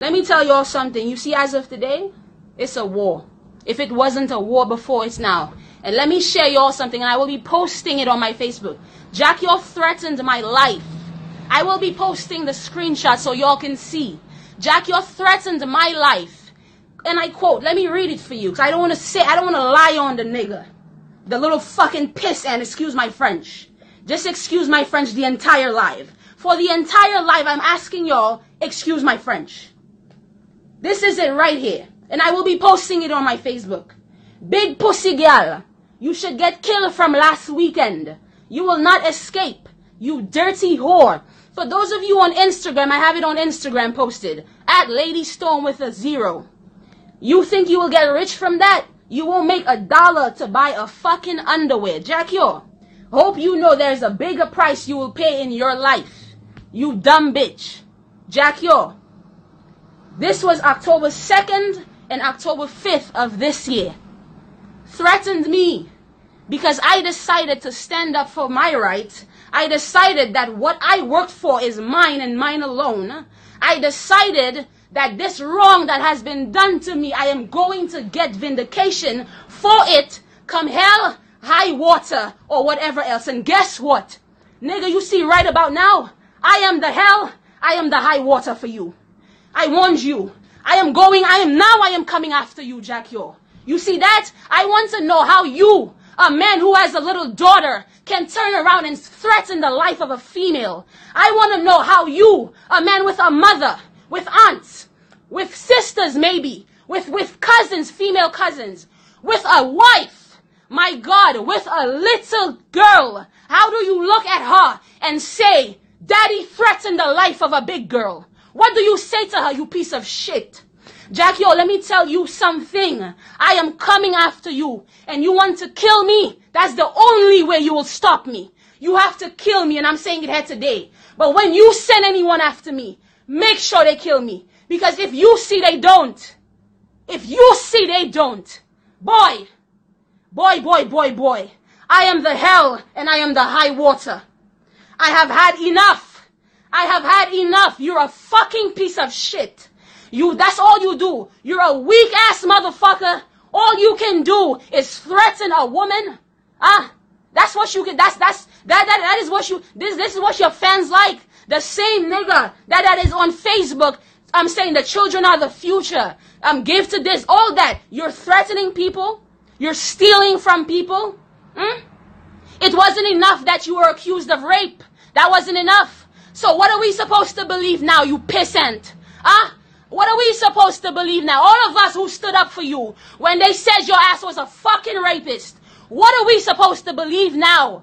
Let me tell y'all something. You see, as of today, it's a war. If it wasn't a war before, it's now. And let me share y'all something, and I will be posting it on my Facebook. Jack, y'all threatened my life. I will be posting the screenshot so y'all can see. Jack, y'all threatened my life. And I quote, let me read it for you, because I don't want to lie on the nigga. The little fucking piss, and excuse my French. Just excuse my French the entire live. For the entire live, I'm asking y'all, excuse my French. This is it right here. And I will be posting it on my Facebook. Big pussy gal, you should get killed from last weekend. You will not escape, you dirty whore. For those of you on Instagram, I have it on Instagram posted. At Lady Stone with a 0. You think you will get rich from that? You won't make $1 to buy a fucking underwear. Jack, yo, hope you know there's a bigger price you will pay in your life. You dumb bitch. Jack, yo. This was October 2nd and October 5th of this year. Threatened me because I decided to stand up for my rights. I decided that what I worked for is mine and mine alone. I decided that this wrong that has been done to me, I am going to get vindication for it, come hell, high water, or whatever else. And guess what? Nigga, you see right about now, I am the hell, I am the high water for you. I warned you. I am coming after you, Jack, yo. You see that? I want to know how you, a man who has a little daughter, can turn around and threaten the life of a female. I want to know how you, a man with a mother, with aunts, with sisters maybe, with cousins, female cousins, with a wife, my God, with a little girl, how do you look at her and say, Daddy threatened the life of a big girl? What do you say to her, you piece of shit? Jack, yo, let me tell you something. I am coming after you, and you want to kill me? That's the only way you will stop me. You have to kill me, and I'm saying it here today. But when you send anyone after me, make sure they kill me. Because if you see they don't, boy, I am the hell, and I am the high water. I have had enough. You're a fucking piece of shit. That's all you do. You're a weak ass motherfucker. All you can do is threaten a woman. That's what you can, that is what you, this is what your fans like. The same nigga that is on Facebook. I'm saying the children are the future. Give to this, all that. You're threatening people. You're stealing from people. It wasn't enough that you were accused of rape. That wasn't enough. So what are we supposed to believe now, you pissant? What are we supposed to believe now? All of us who stood up for you when they said your ass was a fucking rapist. What are we supposed to believe now?